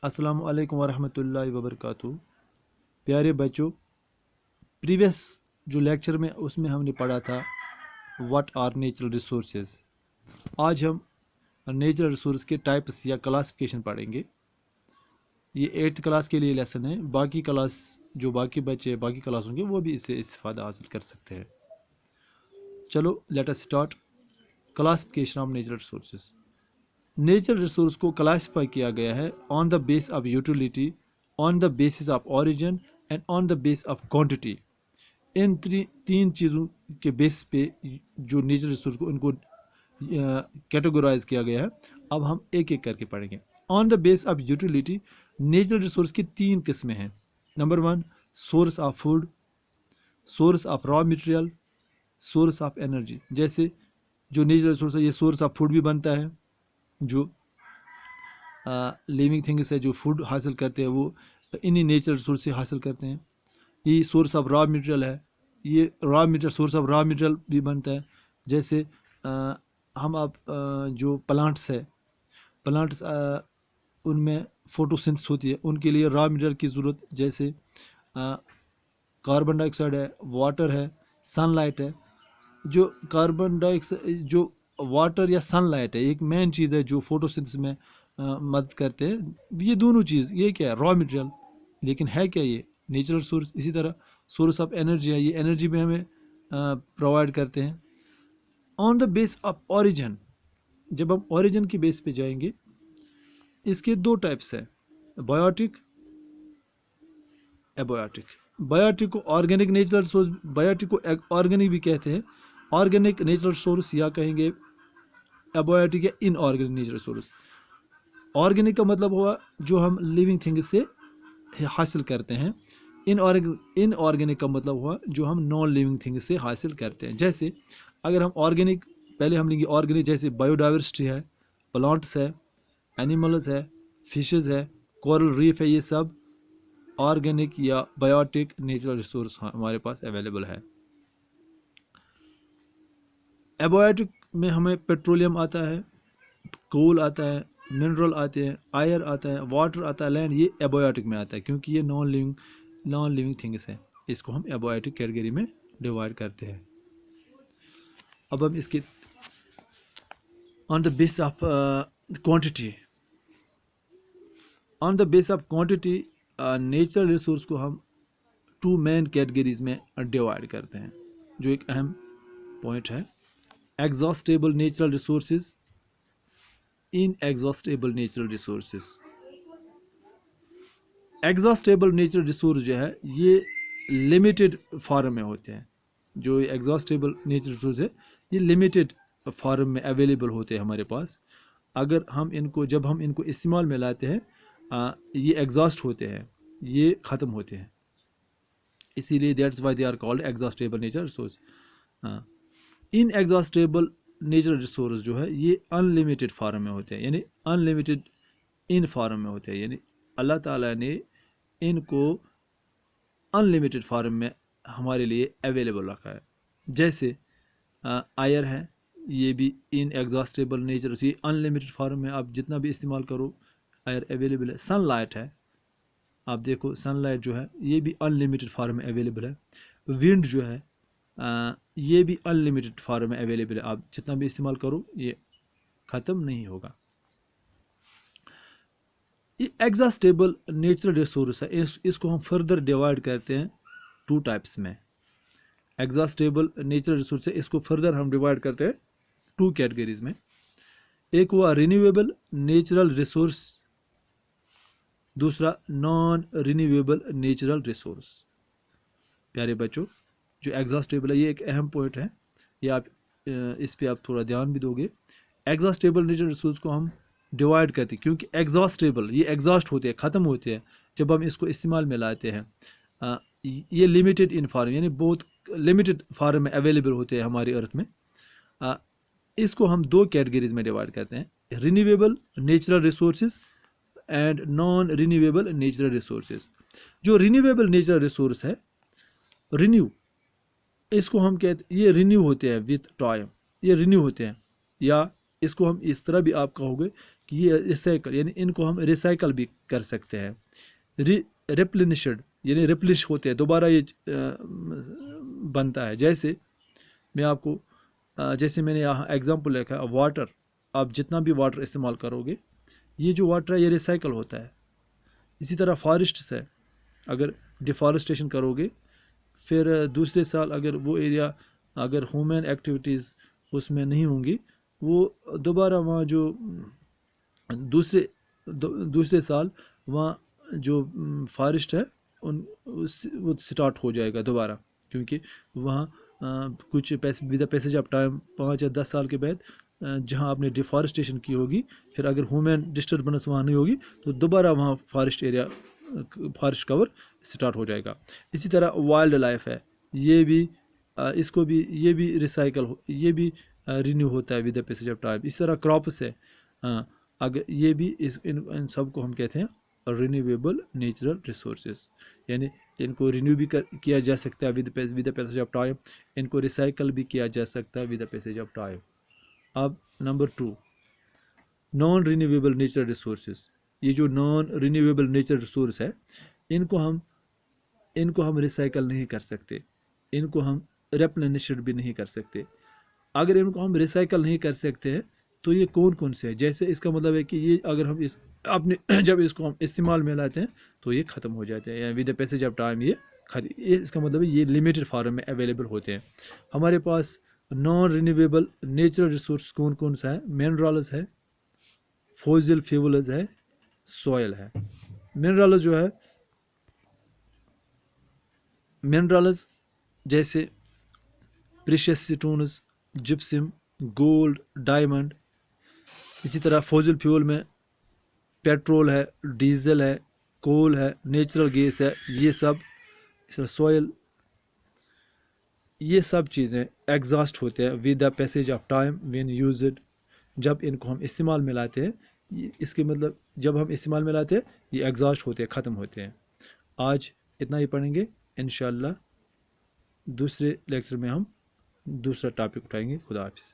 अस्सलाम वालेकुम वरहमतुल्लाहि वबरकातुहू। प्यारे बच्चों, प्रीवियस जो लेक्चर में उसमें हमने पढ़ा था व्हाट आर नेचुरल रिसोर्सेज। आज हम नेचुरल रिसोर्स के टाइप्स या क्लासिफिकेशन पढ़ेंगे। ये 8th क्लास के लिए लेसन है। बाकी क्लास जो बाकी बच्चे बाकी क्लास होंगे वो भी इससे इस्तेफादा हासिल कर सकते हैं। चलो let us start classification of natural resources. Natural resource को क्लासिफाई किया गया है on the base of utility, on the basis of origin and on the base of quantity. इन तीन चीज़ों के बेस पे जो नेचुरल रिसोर्स को इनको कैटेगराइज किया गया है। अब हम एक एक करके पढ़ेंगे। On the base of utility, natural resource की तीन किस्में हैं। Number 1, source of food, source of raw material, source of energy. जैसे जो नेचुरल रिसोर्स है ये सोर्स ऑफ फूड भी बनता है। जो लिविंग थिंग्स है जो फूड हासिल करते हैं वो इन्हीं नेचुरल रिसोर्स से हासिल करते हैं। ये सोर्स ऑफ रॉ मटेरियल है, ये raw material source of raw material भी बनता है। जैसे हम आप जो प्लांट्स है, प्लांट्स उनमें फोटोसिंथेसिस होती है, उनके लिए रॉ मटेरियल की ज़रूरत जैसे कार्बन डाइऑक्साइड है, वाटर है, सनलाइट है। जो कार्बन डाइऑक्साइड जो वाटर या सनलाइट है एक मेन चीज़ है जो फोटोसिंथेसिस में मदद करते हैं। ये दोनों चीज़ ये क्या है, रॉ मटेरियल, लेकिन है क्या ये नेचुरल सोर्स। इसी तरह सोर्स ऑफ एनर्जी है, ये एनर्जी भी हमें प्रोवाइड करते हैं। On the base of origin, जब हम ओरिजिन की बेस पे जाएंगे, इसके दो टाइप्स है, बायोटिक, एबायोटिक। बायोटिक को ऑर्गेनिक नेचुरल सोर्स, बायोटिक को ऑर्गेनिक भी कहते हैं, ऑर्गेनिक नेचुरल सोर्स या कहेंगे एबायोटिक या इनऑर्गेनिक नेचुरल सोर्स। ऑर्गेनिक का मतलब हुआ जो हम लिविंग थिंग से हासिल करते हैं। इनऑर्गेनिक का मतलब हुआ जो हम नॉन लिविंग थिंग से हासिल करते हैं। जैसे अगर हम ऑर्गेनिक पहले हम लेंगे ऑर्गेनिक, जैसे बायोडाइवर्सिटी है, प्लांट्स है, एनिमल्स है, फिशेस है, कोरल रीफ है, ये सब ऑर्गेनिक या बायोटिक नेचुरल रिसोर्स हमारे पास अवेलेबल है। एबायोटिक में हमें पेट्रोलियम आता है, कोल आता है, मिनरल आते हैं, आयर आता है, वाटर आता है, लैंड, ये एबायोटिक में आता है क्योंकि ये नॉन लिविंग थिंग्स है। इसको हम एबायोटिक कैटेगरी में डिवाइड करते हैं। अब हम इसके on the base of quantity, on the base of quantity natural resource को हम 2 मेन कैटेगरीज में डिवाइड करते हैं, जो एक अहम पॉइंट है। Exhaustible natural resources, inexhaustible natural resources. Exhaustible natural resource जो है ये लिमिटेड फॉर्म में होते हैं। जो एग्जॉस्टेबल नेचुरल रिसोर्स है ये लिमिटेड फॉर्म में अवेलेबल होते हैं हमारे पास। अगर हम इनको जब हम इनको इस्तेमाल में लाते हैं ये एग्जॉस्ट होते हैं, ये ख़त्म होते हैं, इसीलिए that's why they are called exhaustible natural resource. Inexhaustible natural resource जो है ये अनलिमिटेड फॉर्म में होते हैं, यानी अनलिमिटेड इन फॉर्म में होते हैं, यानी अल्लाह ताला ने इनको अनलिमिटेड फॉर्म में हमारे लिए अवेलेबल रखा है। जैसे आयर है, ये भी इनएग्जॉस्टेबल नेचुरल, ये अनलिमिटेड फॉर्म में आप जितना भी इस्तेमाल करो आयर अवेलेबल है। सनलाइट है, आप देखो सनलाइट जो है ये भी अनलिमिटेड फॉर्म में अवेलेबल है। विंड जो है ये भी अनलिमिटेड फॉर्म में अवेलेबल है, आप जितना भी इस्तेमाल करो ये ख़त्म नहीं होगा। ये एग्जॉस्टेबल नेचुरल रिसोर्स है, इसको हम फर्दर डिवाइड करते हैं 2 टाइप्स में। एग्जॉस्टेबल नेचुरल रिसोर्स है, इसको फर्दर हम डिवाइड करते हैं 2 कैटेगरीज में। एक हुआ रिन्यूएबल नेचुरल रिसोर्स, दूसरा नॉन रिन्यूएबल नेचुरल रिसोर्स। प्यारे बच्चों, जो एग्जॉस्टेबल है ये एक अहम पॉइंट है, ये आप इस पे आप थोड़ा ध्यान भी दोगे। एग्जॉस्टेबल नेचुरल रिसोर्स को हम डिवाइड करते हैं क्योंकि एग्जॉस्टेबल ये एग्जॉस्ट होते हैं, ख़त्म होते हैं जब हम इसको इस्तेमाल में लाते हैं। ये लिमिटेड इन फॉर्म, यानी बहुत लिमिटेड फॉर्म में अवेलेबल होते हैं हमारी अर्थ में। इसको हम 2 कैटेगरीज में डिवाइड करते हैं, renewable natural resources and non renewable natural resources. जो रिन्यूएबल नेचुरल रिसोर्स है, रिन्यू इसको हम कहते, ये रिन्यू होते हैं विथ टाइम, ये रिन्यू होते हैं, या इसको हम इस तरह भी आप कहोगे کہ یہ ریسائکل یعنی ان کو ہم ریسائکل بھی کر سکتے ہیں. ریپلینشڈ یعنی ریپلش ہوتے ہیں، دوبارہ یہ بنتا ہے. جیسے میں آپ کو جیسے میں نے یہاں ایگزامپل لکھا واٹر، آپ جتنا بھی واٹر استعمال کرو گے یہ جو واٹر ہے یہ ریسائکل ہوتا ہے. اسی طرح فارسٹس ہے، اگر ڈیفارسٹیشن کرو گے پھر دوسرے سال اگر وہ ایریا اگر ہیومن ایکٹیویٹیز اس میں نہیں ہوں گی، وہ دوبارہ وہاں جو دوسرے سال وہاں جو فارسٹ ہے وہ سٹارٹ ہو جائے گا دوبارہ، کیونکہ وہاں کچھ with the passage of time 5 یا 10 سال کے بعد جہاں آپ نے ڈیفارسٹیشن کی ہوگی، پھر اگر ہیومن ڈسٹربنس وہاں نہیں ہوگی تو دوبارہ وہاں فارسٹ کور سٹارٹ ہو جائے گا. اسی طرح وائلڈ لائف ہے، یہ بھی اس کو بھی یہ بھی ریسائکل یہ بھی رینیو ہوتا ہے with the passage of time. اس طرح کراپس ہے، اگر یہ بھی ان سب کو ہم کہتے ہیں رینیویبل نیچرل ریسورسز، یعنی ان کو رینیو بھی کیا جا سکتا ہے with the passage of time, ان کو ریسائکل بھی کیا جا سکتا ہے with the passage of time. اب number 2 non renewable natural resources. یہ جو نان رینیویبل نیچرل ریسورس ہے ان کو ہم ریسائکل نہیں کر سکتے، ان کو ہم ریپلینشڈ بھی نہیں کر سکتے. اگر ان کو ہم ریسائکل نہیں کر سکتے ہیں تو یہ کون سے ہیں؟ جیسے اس کا مطلب ہے کہ یہ اگر ہم جب اس کو ہم استعمال میں لاتے ہیں تو یہ ختم ہو جاتے ہیں، یعنی with the passage of time یہ اس کا مطلب ہے یہ لمیٹڈ فارم میں اویلیبل ہوتے ہیں. ہمارے پاس نان رینیویبل نیچرل ریسورس کون سا ہے؟ منرالز ہے، فوزل فیولز ہے، سوئل ہے. منرالز جو ہے منرالز جیسے precious stones, gypsum, gold, diamond. اسی طرح فوزل فیول میں پیٹرول ہے، ڈیزل ہے، کول ہے، نیچرل گیس ہے، یہ سب. اس طرح سوئل، یہ سب چیزیں ایگزاسٹ ہوتے ہیں with the passage of time when used. جب ان کو ہم استعمال میں لاتے ہیں، اس کے مطلب جب ہم استعمال میں لاتے ہیں یہ ایگزاسٹ ہوتے ہیں، ختم ہوتے ہیں. آج اتنا ہی پڑھیں گے، انشاءاللہ دوسرے لیکچر میں ہم دوسرا ٹاپک اٹھائیں گے. خدا حافظ.